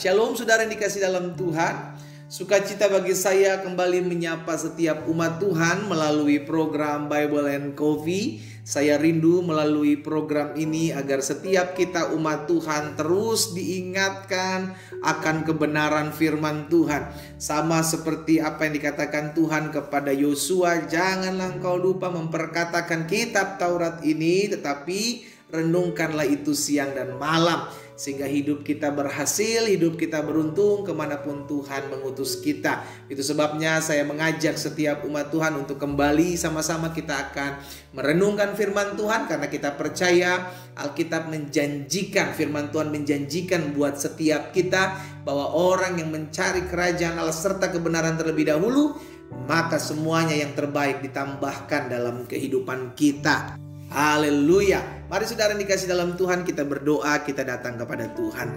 Shalom saudara yang dikasih dalam Tuhan. Sukacita bagi saya kembali menyapa setiap umat Tuhan melalui program Bible and Coffee. Saya rindu melalui program ini agar setiap kita umat Tuhan terus diingatkan akan kebenaran firman Tuhan. Sama seperti apa yang dikatakan Tuhan kepada Yosua, janganlah engkau lupa memperkatakan kitab Taurat ini, tetapi renungkanlah itu siang dan malam, sehingga hidup kita berhasil, hidup kita beruntung kemanapun Tuhan mengutus kita. Itu sebabnya saya mengajak setiap umat Tuhan untuk kembali sama-sama kita akan merenungkan firman Tuhan, karena kita percaya Alkitab menjanjikan, firman Tuhan menjanjikan buat setiap kita bahwa orang yang mencari kerajaan Allah serta kebenaran terlebih dahulu, maka semuanya yang terbaik ditambahkan dalam kehidupan kita. Haleluya. Mari saudara yang dikasih dalam Tuhan, kita berdoa, kita datang kepada Tuhan.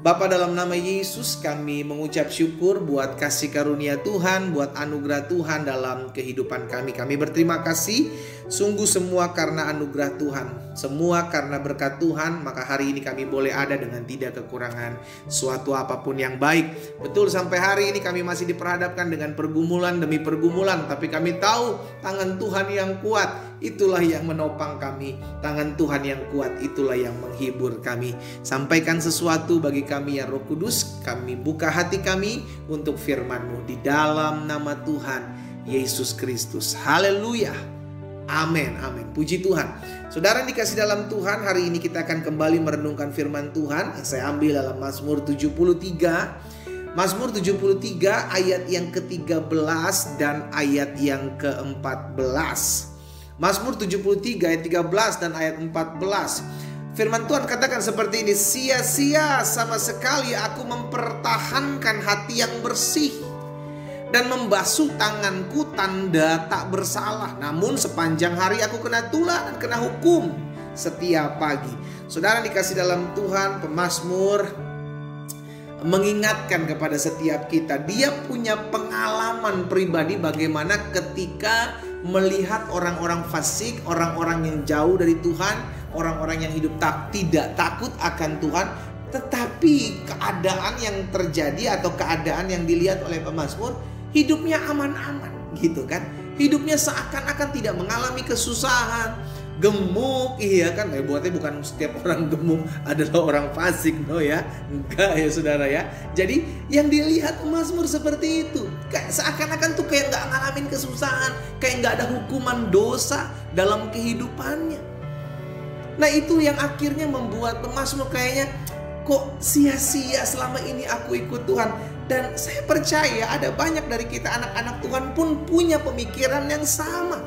Bapa, dalam nama Yesus kami mengucap syukur buat kasih karunia Tuhan, buat anugerah Tuhan dalam kehidupan kami. Kami berterima kasih sungguh semua karena anugerah Tuhan, semua karena berkat Tuhan, maka hari ini kami boleh ada dengan tidak kekurangan suatu apapun yang baik. Betul, sampai hari ini kami masih diperhadapkan dengan pergumulan demi pergumulan, tapi kami tahu tangan Tuhan yang kuat itulah yang menopang kami. Tangan Tuhan yang kuat itulah yang menghibur kami. Sampaikan sesuatu bagi kami ya Roh Kudus. Kami buka hati kami untuk firman-Mu di dalam nama Tuhan Yesus Kristus. Haleluya. Amin, amin. Puji Tuhan. Saudara yang dikasih dalam Tuhan, hari ini kita akan kembali merenungkan firman Tuhan. Saya ambil dalam Mazmur 73. Mazmur 73 ayat yang ke-13 dan ayat yang ke-14. Mazmur 73 ayat 13 dan ayat 14. Firman Tuhan katakan seperti ini, sia-sia sama sekali aku mempertahankan hati yang bersih dan membasuh tanganku tanda tak bersalah. Namun sepanjang hari aku kena tulah dan kena hukum setiap pagi. Saudara dikasih dalam Tuhan, pemazmur mengingatkan kepada setiap kita, dia punya pengalaman pribadi bagaimana ketika melihat orang-orang fasik, orang-orang yang jauh dari Tuhan, orang-orang yang hidup tidak takut akan Tuhan, tetapi keadaan yang terjadi atau keadaan yang dilihat oleh pemazmur, hidupnya aman-aman gitu kan. Hidupnya seakan-akan tidak mengalami kesusahan, gemuk, iya kan? Buatnya bukan setiap orang gemuk adalah orang fasik, no ya, enggak ya saudara ya. Jadi yang dilihat pemazmur seperti itu, kayak seakan-akan tuh kayak nggak ngalamin kesusahan, kayak nggak ada hukuman dosa dalam kehidupannya. Nah itu yang akhirnya membuat pemazmur kayaknya kok sia-sia selama ini aku ikut Tuhan. Dan saya percaya ada banyak dari kita anak-anak Tuhan pun punya pemikiran yang sama.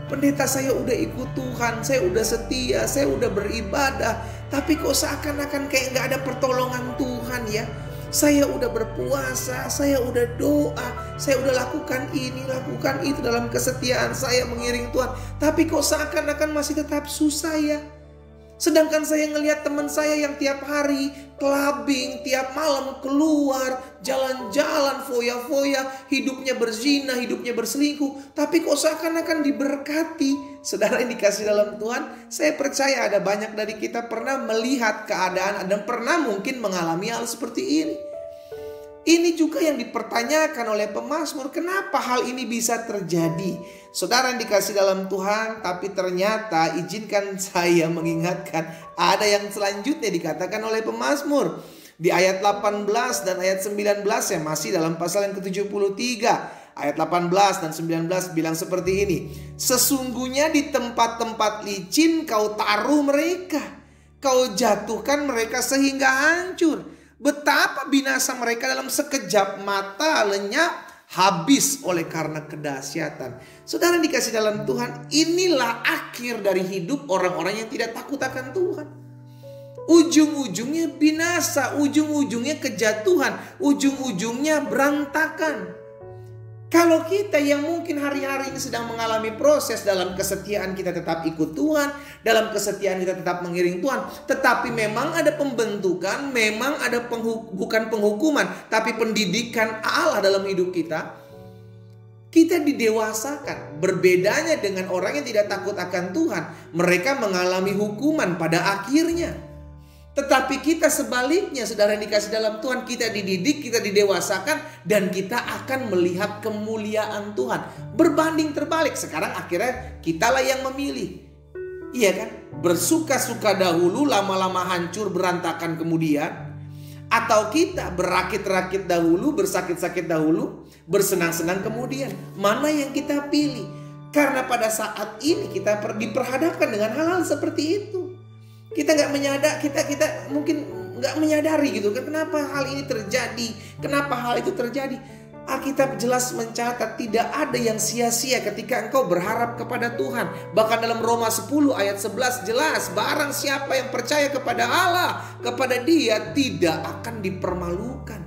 Pendeta, saya udah ikut Tuhan, saya udah setia, saya udah beribadah, tapi kok seakan-akan kayak gak ada pertolongan Tuhan ya. Saya udah berpuasa, saya udah doa, saya udah lakukan ini, lakukan itu dalam kesetiaan saya mengiring Tuhan, tapi kok seakan-akan masih tetap susah ya. Sedangkan saya ngelihat teman saya yang tiap hari clubbing, tiap malam keluar, jalan-jalan, foya-foya, hidupnya berzina, hidupnya berselingkuh, tapi kok seakan-akan diberkati. Saudara yang dikasih dalam Tuhan, saya percaya ada banyak dari kita pernah melihat keadaan dan pernah mungkin mengalami hal seperti ini. Ini juga yang dipertanyakan oleh pemazmur, kenapa hal ini bisa terjadi? Saudara yang dikasih dalam Tuhan, tapi ternyata izinkan saya mengingatkan, ada yang selanjutnya dikatakan oleh pemazmur. Di ayat 18 dan ayat 19 ya, masih dalam pasal yang ke-73. Ayat 18 dan 19 bilang seperti ini, sesungguhnya di tempat-tempat licin kau taruh mereka, kau jatuhkan mereka sehingga hancur. Betapa binasa mereka dalam sekejap mata, lenyap, habis oleh karena kedahsyatan. Saudara dikasih dalam Tuhan, inilah akhir dari hidup orang-orang yang tidak takut akan Tuhan. Ujung-ujungnya binasa, ujung-ujungnya kejatuhan, ujung-ujungnya berantakan. Kalau kita yang mungkin hari-hari ini sedang mengalami proses dalam kesetiaan kita tetap ikut Tuhan, dalam kesetiaan kita tetap mengiring Tuhan, tetapi memang ada pembentukan, memang ada bukan penghukuman, tapi pendidikan Allah dalam hidup kita. Kita didewasakan. Berbedanya dengan orang yang tidak takut akan Tuhan, mereka mengalami hukuman pada akhirnya. Tetapi kita sebaliknya, saudara yang dikasih dalam Tuhan, kita dididik, kita didewasakan, dan kita akan melihat kemuliaan Tuhan. Berbanding terbalik, sekarang akhirnya kitalah yang memilih. Iya kan? Bersuka-suka dahulu, lama-lama hancur berantakan kemudian. Atau kita berakit-rakit dahulu, bersakit-sakit dahulu, bersenang-senang kemudian. Mana yang kita pilih? Karena pada saat ini kita diperhadapkan dengan hal-hal seperti itu. Kita mungkin nggak menyadari gitu kan, kenapa hal ini terjadi, kenapa hal itu terjadi. Alkitab jelas mencatat tidak ada yang sia-sia ketika engkau berharap kepada Tuhan. Bahkan dalam Roma 10 ayat 11 jelas, barang siapa yang percaya kepada Allah, kepada Dia tidak akan dipermalukan.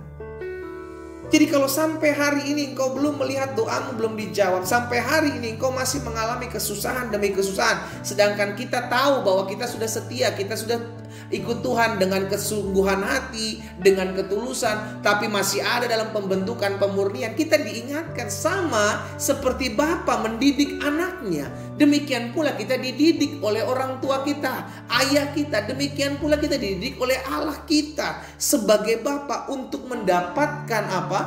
Jadi kalau sampai hari ini engkau belum melihat doamu belum dijawab, sampai hari ini engkau masih mengalami kesusahan demi kesusahan, sedangkan kita tahu bahwa kita sudah setia, kita sudah ikut Tuhan dengan kesungguhan hati, dengan ketulusan, tapi masih ada dalam pembentukan pemurnian, kita diingatkan sama seperti bapa mendidik anaknya. Demikian pula kita dididik oleh orang tua kita, ayah kita, demikian pula kita dididik oleh Allah kita sebagai bapa untuk mendapatkan apa?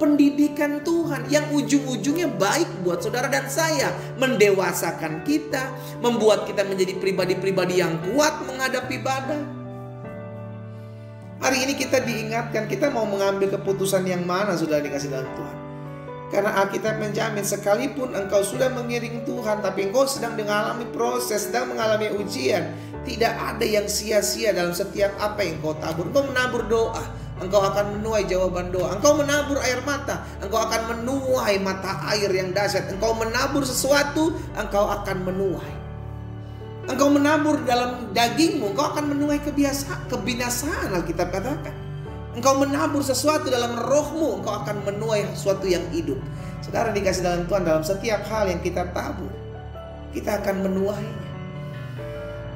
Pendidikan Tuhan yang ujung-ujungnya baik buat saudara dan saya, mendewasakan kita, membuat kita menjadi pribadi-pribadi yang kuat menghadapi badai. Hari ini kita diingatkan, kita mau mengambil keputusan yang mana saudara dikasih dalam Tuhan. Karena Alkitab menjamin sekalipun engkau sudah mengiring Tuhan, tapi engkau sedang mengalami proses, sedang mengalami ujian, tidak ada yang sia-sia dalam setiap apa yang engkau tabur. Engkau menabur doa, engkau akan menuai jawaban doa. Engkau menabur air mata, engkau akan menuai mata air yang dahsyat. Engkau menabur sesuatu, engkau akan menuai. Engkau menabur dalam dagingmu, engkau akan menuai kebinasaan, Alkitab katakan. Engkau menabur sesuatu dalam rohmu, engkau akan menuai sesuatu yang hidup. Saudara dikasih dalam Tuhan, dalam setiap hal yang kita tabur, kita akan menuainya.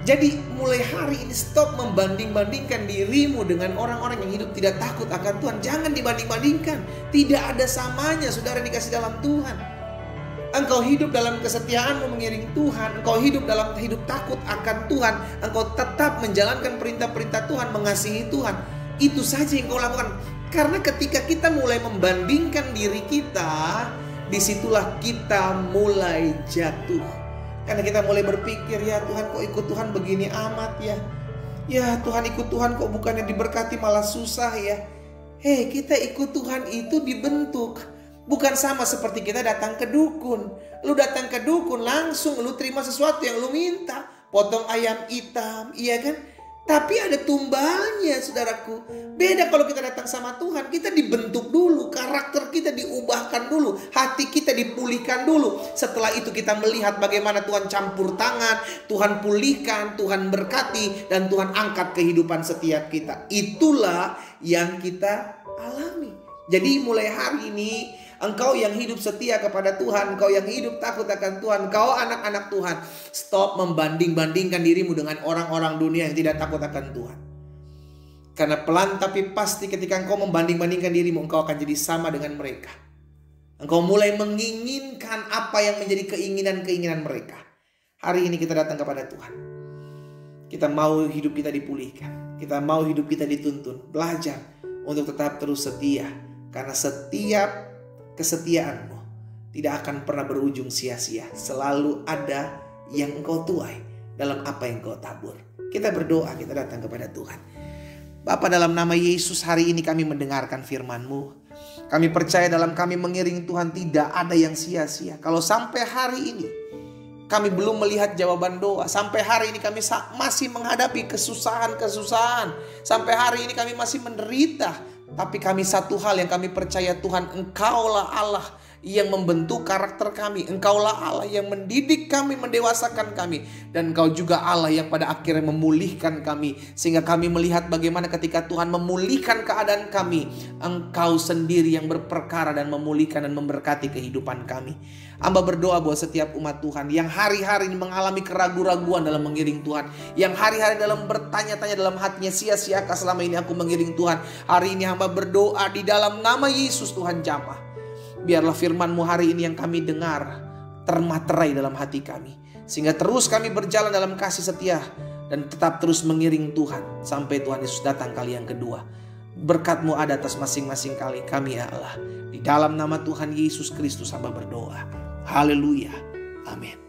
Jadi mulai hari ini stop membanding-bandingkan dirimu dengan orang-orang yang hidup tidak takut akan Tuhan. Jangan dibanding-bandingkan. Tidak ada samanya saudara dikasih dalam Tuhan. Engkau hidup dalam kesetiaanmu mengiring Tuhan, engkau hidup dalam hidup takut akan Tuhan, engkau tetap menjalankan perintah-perintah Tuhan, mengasihi Tuhan. Itu saja yang kau lakukan. Karena ketika kita mulai membandingkan diri kita, disitulah kita mulai jatuh. Karena kita mulai berpikir, ya Tuhan kok ikut Tuhan begini amat ya. Ya Tuhan ikut Tuhan kok bukannya diberkati malah susah ya. Hei, kita ikut Tuhan itu dibentuk. Bukan sama seperti kita datang ke dukun. Lu datang ke dukun langsung lu terima sesuatu yang lu minta. Potong ayam hitam, iya kan? Tapi ada tumbalnya saudaraku. Beda kalau kita datang sama Tuhan. Kita dibentuk dulu, karakter kita diubahkan dulu, hati kita dipulihkan dulu. Setelah itu kita melihat bagaimana Tuhan campur tangan, Tuhan pulihkan, Tuhan berkati, dan Tuhan angkat kehidupan setiap kita. Itulah yang kita alami. Jadi mulai hari ini, engkau yang hidup setia kepada Tuhan, engkau yang hidup takut akan Tuhan, engkau anak-anak Tuhan, stop membanding-bandingkan dirimu dengan orang-orang dunia yang tidak takut akan Tuhan. Karena pelan tapi pasti ketika engkau membanding-bandingkan dirimu, engkau akan jadi sama dengan mereka. Engkau mulai menginginkan apa yang menjadi keinginan-keinginan mereka. Hari ini kita datang kepada Tuhan. Kita mau hidup kita dipulihkan. Kita mau hidup kita dituntun. Belajar untuk tetap terus setia. Karena setiap kesetiaanmu tidak akan pernah berujung sia-sia. Selalu ada yang engkau tuai dalam apa yang engkau tabur. Kita berdoa, kita datang kepada Tuhan. Bapa, dalam nama Yesus hari ini kami mendengarkan firman-Mu. Kami percaya dalam kami mengiring Tuhan tidak ada yang sia-sia. Kalau sampai hari ini kami belum melihat jawaban doa, sampai hari ini kami masih menghadapi kesusahan-kesusahan, sampai hari ini kami masih menderita, tapi kami satu hal yang kami percaya, Tuhan, Engkaulah Allah yang membentuk karakter kami. Engkaulah Allah yang mendidik kami, mendewasakan kami. Dan Engkau juga Allah yang pada akhirnya memulihkan kami. Sehingga kami melihat bagaimana ketika Tuhan memulihkan keadaan kami, Engkau sendiri yang berperkara dan memulihkan dan memberkati kehidupan kami. Hamba berdoa buat setiap umat Tuhan yang hari-hari ini mengalami keraguan-raguan dalam mengiring Tuhan, yang hari-hari dalam bertanya-tanya dalam hatinya, sia-siakah selama ini aku mengiring Tuhan. Hari ini hamba berdoa di dalam nama Yesus, Tuhan jamah. Biarlah firman-Mu hari ini yang kami dengar termaterai dalam hati kami, sehingga terus kami berjalan dalam kasih setia dan tetap terus mengiring Tuhan sampai Tuhan Yesus datang kali yang kedua. Berkat-Mu ada atas masing-masing kami ya Allah. Di dalam nama Tuhan Yesus Kristus hamba berdoa. Haleluya. Amin.